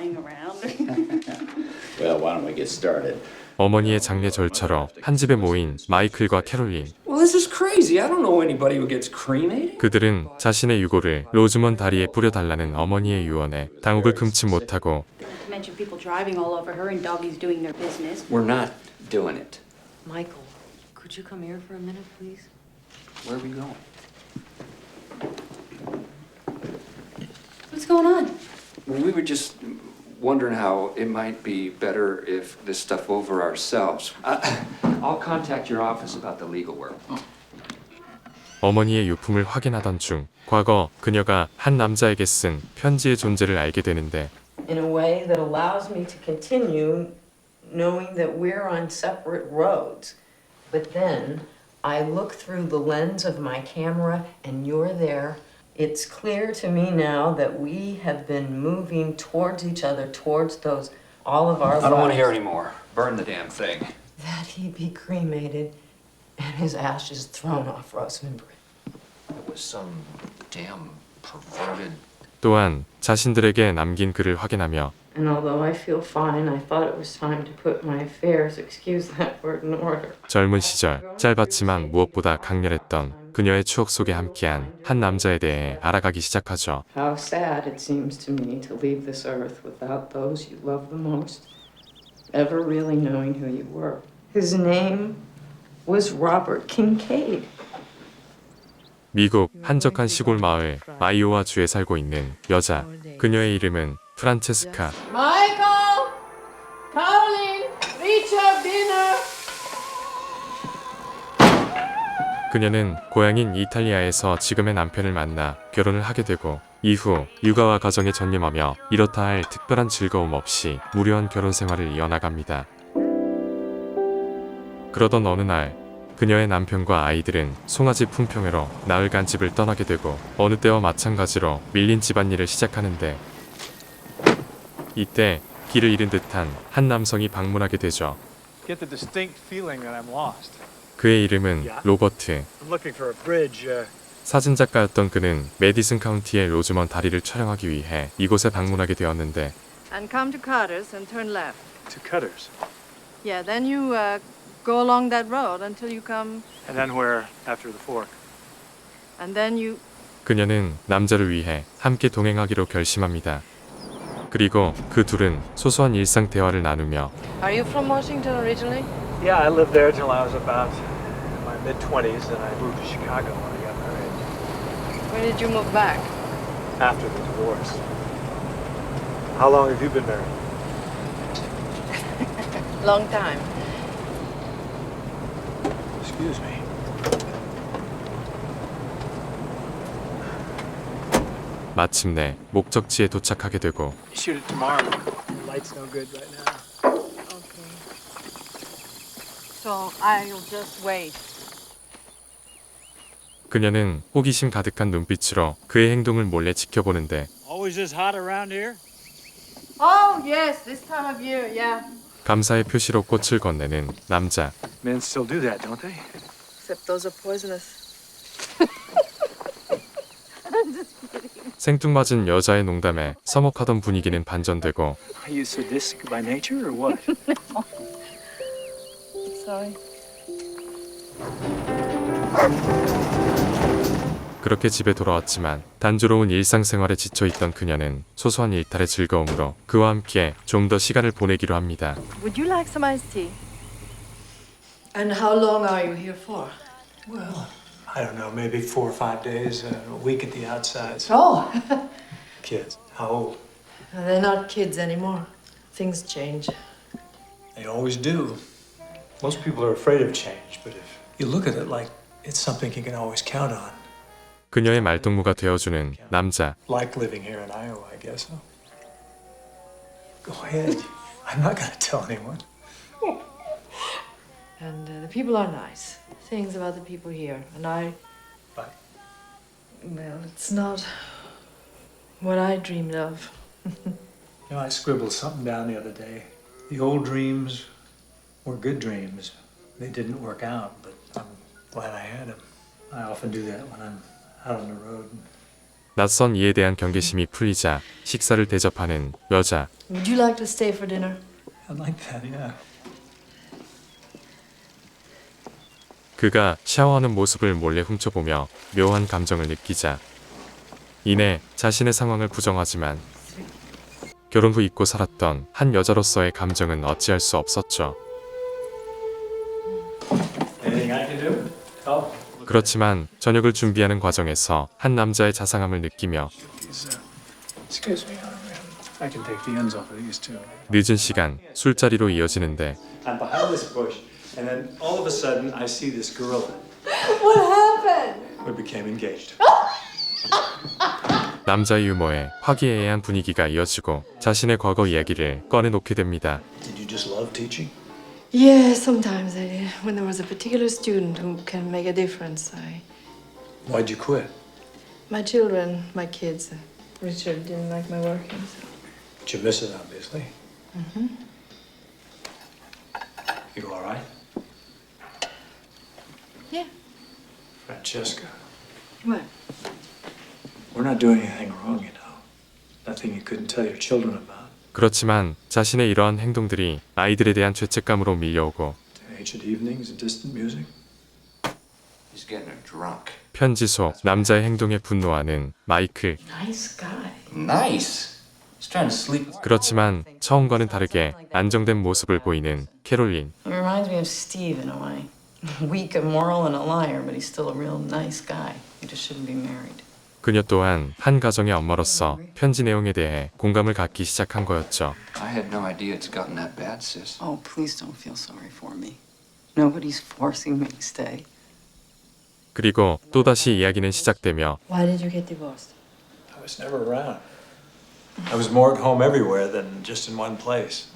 lying around. Well, why don't we get started? 어머니의 장례 절차로 한 집에 모인 마이클과 캐롤린. Well, this is crazy. I don't know anybody who gets cremated. 그들은 자신의 유골을 로즈먼 다리에 뿌려달라는 어머니의 유언에 당혹을 금치 못하고 Not to mention people driving all over her and doggies doing their business. We're not doing it. Michael, could you come here for a minute, please? Where are we going? What's going on? Well, we were just wondering how it might be better if this stuff over ourselves. I'll contact your office about the legal work. 어머니의 유품을 확인하던 중 과거 그녀가 한 남자에게 쓴 편지의 존재를 알게 되는데 in a way that allows me to continue knowing that we're on separate roads. But then I look through the lens of my camera and you're there. It's clear to me now that we have been moving towards each other, towards those, all of our lives. I don't want to hear any more. Burn the damn thing. That he be cremated and his ashes thrown off Rosamond Bridge. It was some damn perverted. 또한 자신들에게 남긴 글을 확인하며 And although I feel fine, I thought it was time to put my affairs, excuse that word, in order. 젊은 시절 짧았지만 무엇보다 강렬했던 그녀의 추억 속에 함께한 한 남자에 대해 알아가기 시작하죠. How sad it seems to me to leave this earth without those you love the most ever really knowing who you were. His name was Robert Kincaid. 미국 한적한 시골 마을 아이오와 주에 살고 있는 여자. 그녀의 이름은 프란체스카. Michael! Caroline! Reach your dinner! 그녀는 고향인 이탈리아에서 지금의 남편을 만나 결혼을 하게 되고 이후 육아와 가정에 전념하며 이렇다 할 특별한 즐거움 없이 무료한 결혼 생활을 이어나갑니다. 그러던 어느 날 그녀의 남편과 아이들은 송아지 품평회로 나흘간 집을 떠나게 되고 어느 때와 마찬가지로 밀린 집안일을 시작하는데 이때 길을 잃은 듯한 한 남성이 방문하게 되죠. Get the distinct feeling that I'm lost. 그의 이름은 로버트. I'm looking for a bridge. 사진작가였던 그는 메디슨 카운티의 로즈먼 다리를 촬영하기 위해 이곳에 방문하게 되었는데 And come to Carter's and turn left. To Cutters. Yeah, then you go along that road until you come, And then where after the fork? and then you. 그녀는 남자를 위해 함께 동행하기로 결심합니다. 그리고 그 둘은 소소한 일상 대화를 나누며 Are you from Washington originally? Yeah, I lived there till I was about in my mid-20s, and I moved to Chicago when I got married. When did you move back? After the divorce. How long have you been married? Long time. Excuse me. 마침내 목적지에 도착하게 되고 Shoot it tomorrow. The light's no good right now. Okay. So I'll just wait. 그녀는 호기심 가득한 눈빛으로 그의 행동을 몰래 지켜보는데 Always this hot around here? Oh yes, this time of year, yeah. 감사의 표시로 꽃을 건네는 남자. Men still do that, don't they? Except those are poisonous. 생뚱맞은 여자의 농담에 서먹하던 분위기는 반전되고 Are you sadistic by nature or what? Sorry. 그렇게 집에 돌아왔지만 단조로운 일상생활에 지쳐있던 그녀는 소소한 일탈의 즐거움으로 그와 함께 좀 더 시간을 보내기로 합니다. Would you like some iced tea? And how long are you here for? Well, I don't know, maybe 4 or 5 days, a week at the outsides. Oh, Kids, how old? they're not kids anymore. Things change. They always do. Most people are afraid of change, but if you look at it like it's something you can always count on. 그녀의 말동무가 되어주는 남자. Like living here in Iowa, I guess. Huh? Go ahead. I'm not going to tell anyone. And the people are nice. Things about the people here. And I. But Well, it's not what I dreamed of. you know, I scribbled something down the other day. The old dreams were good dreams. They didn't work out, but I'm glad I had them. I often do that when I'm out on the road. 낯선 이에 대한 경계심이 풀리자 식사를 대접하는 여자. Would you like to stay for dinner? I like that, yeah. 그가 샤워하는 모습을 몰래 훔쳐보며 묘한 감정을 느끼자 이내 자신의 상황을 부정하지만 결혼 후 잊고 살았던 한 여자로서의 감정은 어찌할 수 없었죠. Anything I can do? Help? 그렇지만 저녁을 준비하는 과정에서 한 남자의 자상함을 느끼며 Excuse me, I can take the ends off of these too. 늦은 시간 술자리로 이어지는데 I'm behind this bush, and then all of a sudden I see this gorilla. What happened? We became engaged. 남자의 유머에 화기애애한 분위기가 이어지고 자신의 과거 이야기를 꺼내놓게 됩니다. Did you just love teaching? Yeah, sometimes I did. When there was a particular student who can make a difference, Why'd you quit? my children, my kids, Richard didn't like my working, so. But you miss it, obviously. You all right? Yeah. Francesca, What? we're not doing anything wrong, you know. Nothing you couldn't tell your children about. 그렇지만 자신의 이러한 행동들이 아이들에 대한 죄책감으로 밀려오고 Ancient evenings and distant music. He's getting her drunk. 편지 속 남자의 행동에 분노하는 마이클. Nice guy. Nice. He's trying to sleep. 그렇지만 처음과는 다르게 안정된 모습을 보이는 캐롤린. He reminds me of Steve in a way. Weak, immoral, and a liar, but he's still a real nice guy. He just shouldn't be married. 그녀 또한 한 가정의 엄마로서 편지 내용에 대해 공감을 갖기 시작한 거였죠. I had no idea it's gotten that bad, sis. Oh, please don't feel sorry for me. Nobody's forcing me to stay. 그리고 또다시 이야기는 시작되며 Why did you get divorced? I was never around. I was more at home everywhere than just in one place.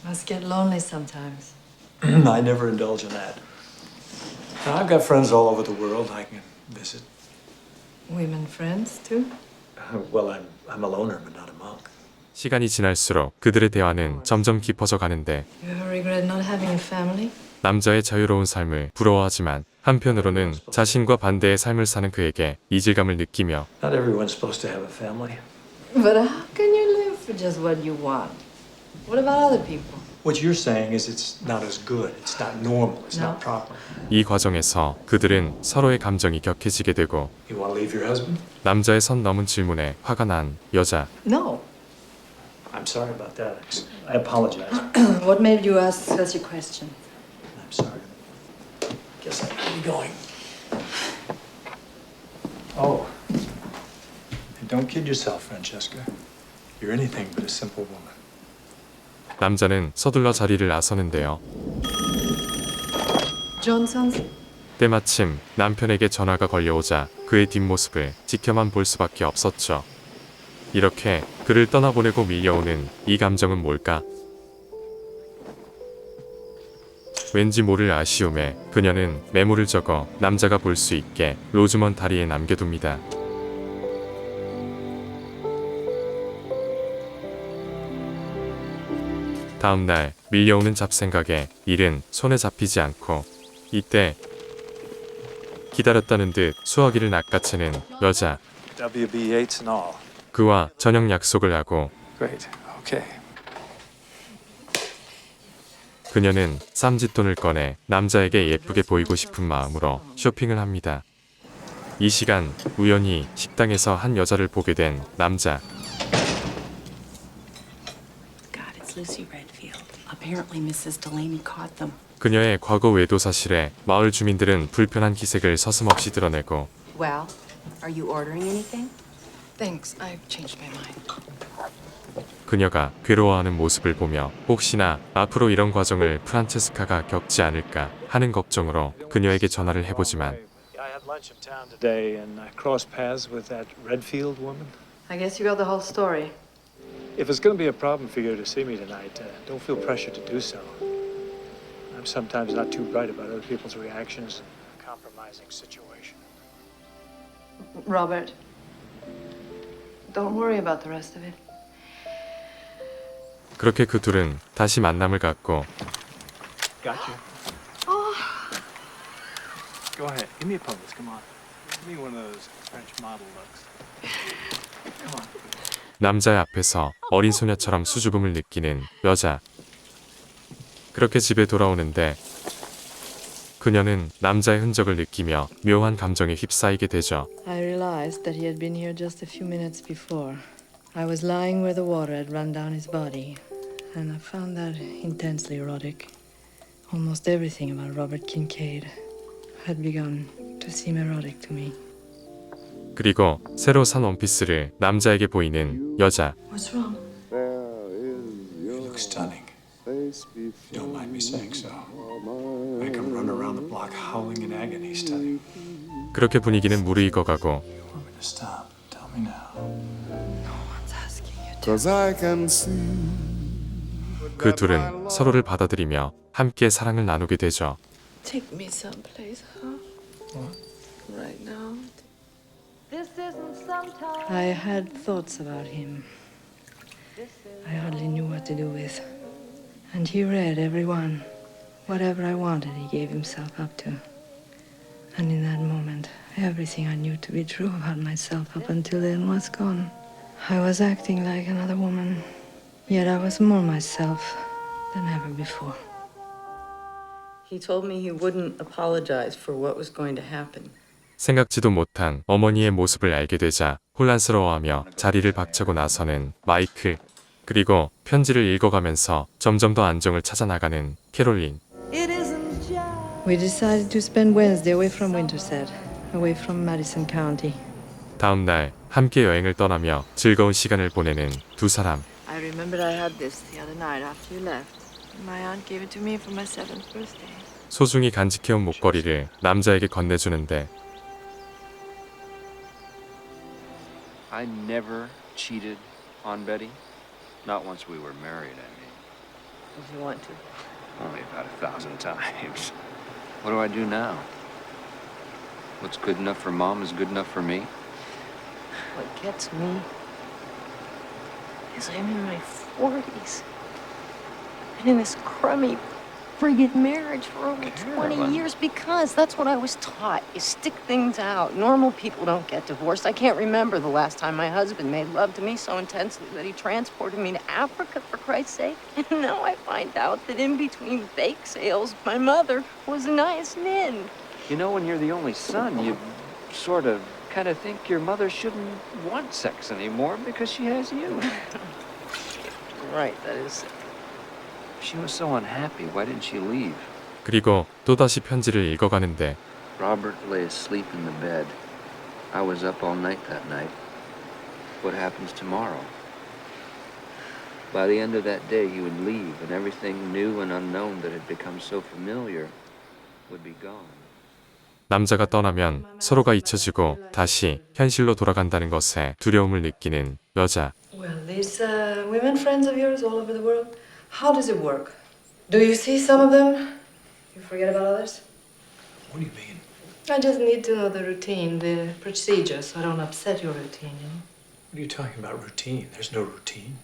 Must get lonely sometimes. I never indulge in that. Now, I've got friends all over the world I can visit. Women friends too? Well, I'm a loner, but not a monk. 시간이 지날수록 그들의 대화는 점점 깊어져 가는데 You ever regret not having a family? 남자의 자유로운 삶을 부러워하지만 한편으로는 자신과 반대의 삶을 사는 그에게 이질감을 느끼며 Not everyone's supposed to have a family. But how can you live for just what you want? What about other people? What you're saying is it's not as good. It's not normal. It's No. not proper. 이 과정에서 그들은 서로의 감정이 격해지게 되고 You want to leave your husband? 남자의 선 넘은 질문에 화가 난 여자. No. I'm sorry about that. I apologize. What made you ask such a question? I'm sorry. Guess I can be going. Oh. And don't kid yourself, Francesca. You're anything but a simple woman. 남자는 서둘러 자리를 나서는데요. Johnson's? 때마침 남편에게 전화가 걸려오자 그의 뒷모습을 지켜만 볼 수밖에 없었죠. 이렇게 그를 떠나보내고 밀려오는 이 감정은 뭘까? 왠지 모를 아쉬움에 그녀는 메모를 적어 남자가 볼 수 있게 로즈먼 다리에 남겨둡니다. 다음 날 밀려오는 잡생각에 일은 손에 잡히지 않고 이때 기다렸다는 듯 수화기를 낚아채는 여자. WB Yates and all. 그와 저녁 약속을 하고 Great. Okay. 그녀는 쌈짓돈을 꺼내 남자에게 예쁘게 보이고 싶은 마음으로 쇼핑을 합니다. 이 시간 우연히 식당에서 한 여자를 보게 된 남자. God, it's Lucy Redfield. Apparently Mrs. Delaney caught them. 그녀의 과거 외도 사실에 마을 주민들은 불편한 기색을 서슴없이 드러내고 Well, are you ordering anything? Thanks, I've changed my mind. 그녀가 괴로워하는 모습을 보며 혹시나 앞으로 이런 과정을 프란체스카가 겪지 않을까 하는 걱정으로 그녀에게 전화를 해보지만 I had lunch in town today and I crossed paths with that Redfield woman. I guess you got the whole story. If it's going to be a problem for you to see me tonight, don't feel pressure to do so. I'm sometimes not too bright about other people's reactions in a compromising situation. Robert, don't worry about the rest of it. 그렇게 그 둘은 다시 만남을 갖고 Got you. Go ahead. Give me a pose. Come on. Give me one of those French model looks. 남자의 앞에서 어린 소녀처럼 수줍음을 느끼는 여자. 그렇게 집에 돌아오는데 그녀는 남자의 흔적을 느끼며 묘한 감정에 휩싸이게 되죠. I realized that he had been here just a few minutes before. I was lying where the water had run down his body, and I found that intensely erotic. Almost everything about Robert Kincaid had begun to seem erotic to me. 그리고 새로 산 원피스를 남자에게 보이는 여자. What's wrong? You look stunning. Don't mind me saying so. Make him run around the block howling in agony, studying. 그렇게 분위기는 무르익어가고 You want me to stop? Tell me now. 그 둘은 서로를 받아들이며 함께 사랑을 나누게 되죠. Take me someplace, huh? What? Right now. I had thoughts about him. I hardly knew what to do with. And he read every one. Whatever I wanted, he gave himself up to. And in that moment, everything I knew to be true about myself up until then was gone. I was acting like another woman, yet I was more myself than ever before. He told me he wouldn't apologize for what was going to happen. 생각지도 못한 어머니의 모습을 알게 되자 혼란스러워하며 자리를 박차고 나서는 마이클. 그리고 편지를 읽어가면서 점점 더 안정을 찾아 나가는 캐롤린. We decided to spend Wednesday away from Winterset, away from Madison County. 다음 날 함께 여행을 떠나며 즐거운 시간을 보내는 두 사람. I remembered I had this the other night after you left. My aunt gave it to me for my 7th birthday. 소중히 간직해온 목걸이를 남자에게 건네주는데 I never cheated on Betty. Not once we were married, I mean. If you want to. Only about 1,000 times. What do I do now? What's good enough for Mom is good enough for me. What gets me is I'm in my 40s. And in this crummy friggin' marriage for over 20 Carolyn. years because that's what I was taught. You stick things out. Normal people don't get divorced. I can't remember the last time my husband made love to me so intensely that he transported me to Africa, for Christ's sake. And now I find out that in between bake sales, my mother was a nice nin. You know, when you're the only son, you sort of kind of think your mother shouldn't want sex anymore because she has you. Right, that is. She was so unhappy. Why didn't she leave? 그리고 또다시 편지를 읽어가는데 Robert lay asleep in the bed. I was up all night that night. What happens tomorrow? By the end of that day, he would leave, and everything new and unknown that had become so familiar would be gone. 남자가 떠나면 서로가 잊혀지고 다시 현실로 돌아간다는 것에 두려움을 느끼는 여자. Well, these women friends of yours all over the world, how does it work? Do you see some of them? You forget about others? What do you mean? I just need to know the routine, the procedure, so I don't upset your routine, you know? What are you talking about, routine? There's no routine.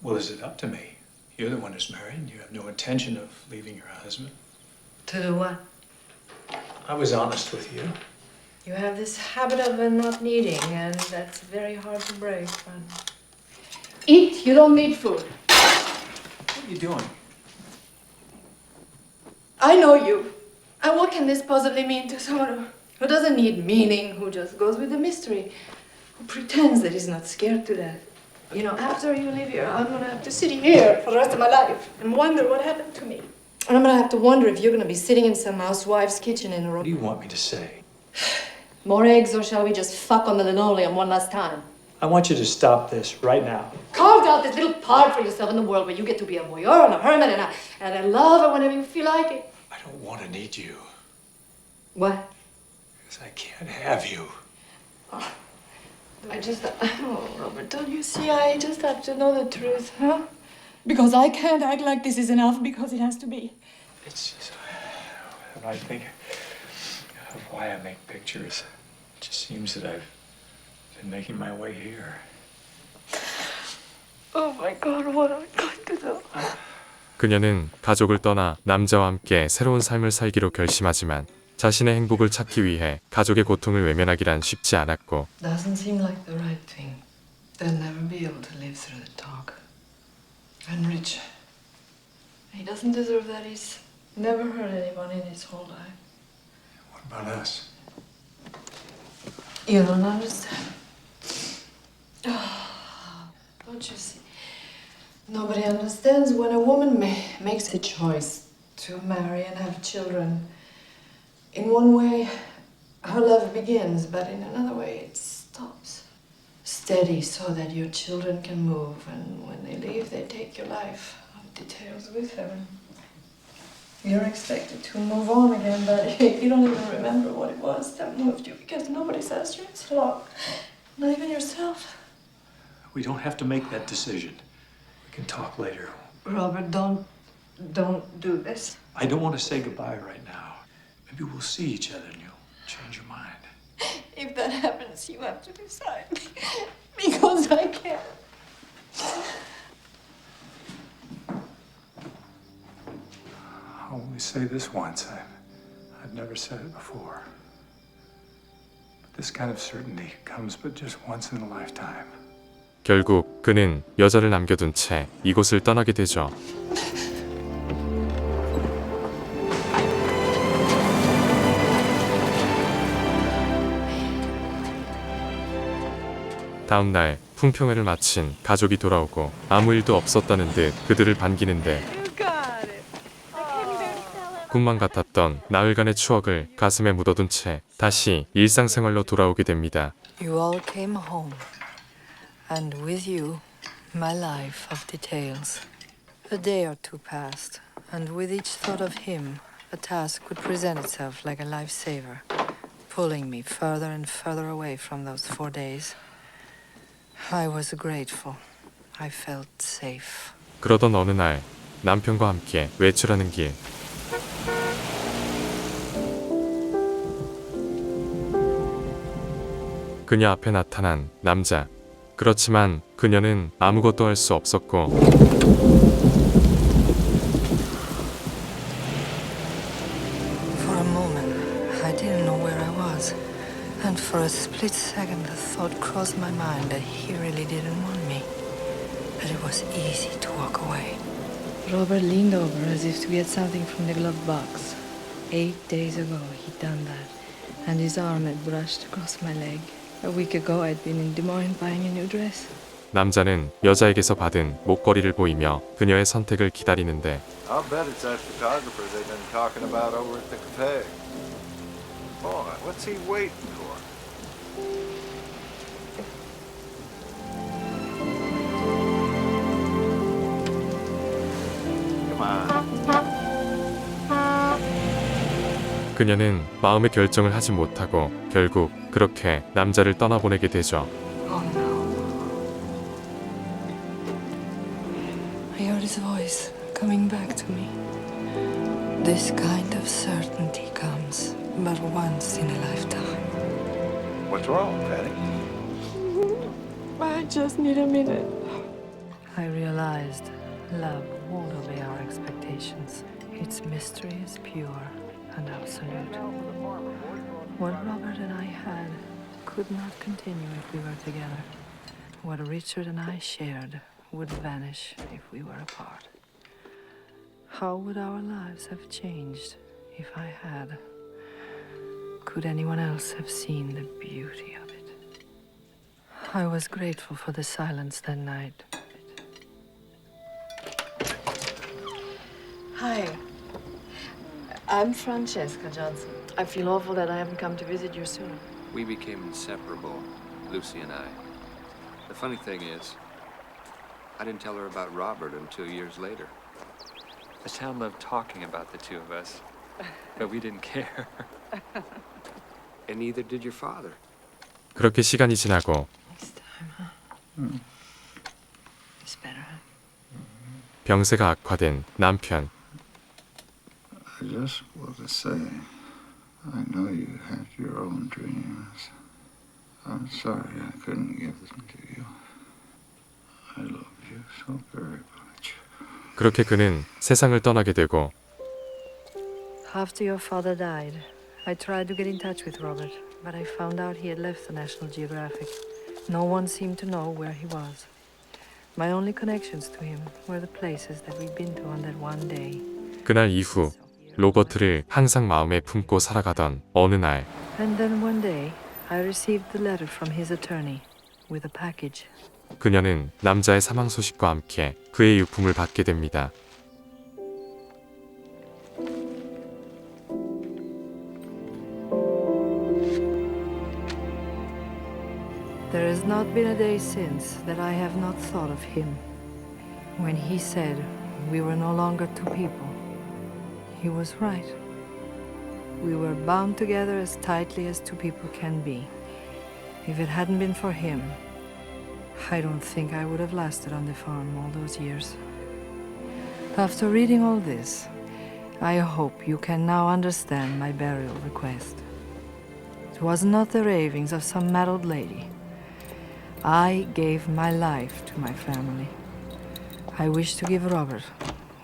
Well, is it up to me? You're the one who's married. You have no intention of leaving your husband. To do what? I was honest with you. You have this habit of not needing, and that's very hard to break. But... Eat, you don't need food. What are you doing? I know you. And what can this possibly mean to someone who doesn't need meaning, who just goes with the mystery, who pretends that he's not scared to death? You know, after you leave here, I'm gonna have to sit here for the rest of my life and wonder what happened to me. And I'm gonna have to wonder if you're gonna be sitting in some housewife's kitchen in a room. What do you want me to say? More eggs, or shall we just fuck on the linoleum one last time? I want you to stop this right now. Carve out this little part for yourself in the world where you get to be a voyeur and a hermit and a lover whenever you feel like it. I don't want to need you. What? Because I can't have you. Oh, Robert, don't you see? I just have to know the truth, huh? Because I can't act like this is enough because it has to be. It's just, when I think of why I make pictures, it just seems that I've been making my way here. Oh my God, what am I going to do? 그녀는 가족을 떠나 남자와 함께 새로운 삶을 살기로 결심하지만 자신의 행복을 찾기 위해 가족의 고통을 외면하기란 쉽지 않았고 Doesn't seem like the right thing. They'll never be able to live through the talk. And Rich, he doesn't deserve that. He's never hurt anyone in his whole life. What about us? You don't understand. Don't you see? Nobody understands when a woman makes a choice to marry and have children. In one way, her love begins, but in another way, it stops. Steady so that your children can move, and when they leave, they take your life of details with them. You're expected to move on again, but you don't even remember what it was that moved you because nobody's asked you so long. Not even yourself. We don't have to make that decision. We can talk later. Robert, don't do this. I don't want to say goodbye right now. Maybe we'll see each other and you'll change your mind. If that happens, you have to decide. Because I can't. I'll only say this once. I've never said it before. But this kind of certainty comes but just once in a lifetime. 결국 그는 여자를 남겨둔 채 이곳을 떠나게 되죠. 다음 날 풍경회를 마친 가족이 돌아오고 아무 일도 없었다는 듯 그들을 반기는데 꿈만 같았던 나흘간의 추억을 가슴에 묻어둔 채 다시 일상생활로 돌아오게 됩니다. You all came home, and with you, my life of details. A day or two passed, and with each thought of him, a task would present itself like a lifesaver, pulling me further and further away from those 4 days. I was grateful. I felt safe. 그러던 어느 날 남편과 함께 외출하는 길. 그녀 앞에 나타난 남자. 그렇지만 그녀는 아무것도 할 수 없었고 For a moment, I didn't know where I was. And for a split second, the thought crossed my mind that he really didn't want me. That it was easy to walk away. Robert leaned over as if to get something from the glove box. 8 days ago, he'd done that. And his arm had brushed across my leg. A week ago, I'd been in Des Moines buying a new dress. 남자는 여자에게서 받은 목걸이를 보이며 그녀의 선택을 기다리는데 I'll bet it's that photographer they've been talking about over at the cafe. Boy, what's he waiting for? Come on. 그녀는 마음의 결정을 하지 못하고 결국 그렇게 남자를 떠나보내게 되죠. Oh no. I heard his voice coming back to me. This kind of certainty comes but once in a lifetime. What's wrong, Patty? I just need a minute. I realized love won't obey our expectations. Its mystery is pure and absolute. What Robert and I had could not continue if we were together. What Richard and I shared would vanish if we were apart. How would our lives have changed if I had? Could anyone else have seen the beauty of it? I was grateful for the silence that night. Hi. I'm Francesca Johnson. I feel awful that I haven't come to visit you sooner. We became inseparable, Lucy and I. The funny thing is, I didn't tell her about Robert until years later. The town loved talking about the two of us, but we didn't care. And neither did your father. 그렇게 시간이 지나고 Next time, huh? It's better, huh? 병세가 악화된 남편. I just want to say, I know you had your own dreams. I'm sorry I couldn't give them to you. I love you so very much. 그렇게 그는 세상을 떠나게 되고 After your father died, I tried to get in touch with Robert, but I found out he had left the National Geographic. No one seemed to know where he was. My only connections to him were the places that we'd been to on that one day. 그날 이후 로버트를 항상 마음에 품고 살아가던 어느 날 And then one day, I received the letter from his attorney with a package. 그녀는 남자의 사망 소식과 함께 그의 유품을 받게 됩니다. There has not been a day since that I have not thought of him. When he said we were no longer two people, he was right. We were bound together as tightly as two people can be. If it hadn't been for him, I don't think I would have lasted on the farm all those years. After reading all this, I hope you can now understand my burial request. It was not the ravings of some mad old lady. I gave my life to my family. I wish to give Robert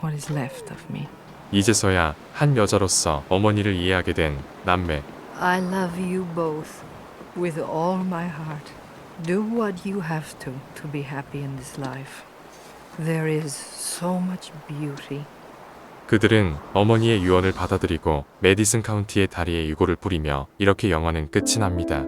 what is left of me. 이제서야 한 여자로서 어머니를 이해하게 된 남매. I love you both with all my heart. Do what you have to be happy in this life. There is so much beauty. 그들은 어머니의 유언을 받아들이고 메디슨 카운티의 다리에 유골을 뿌리며 이렇게 영화는 끝이 납니다.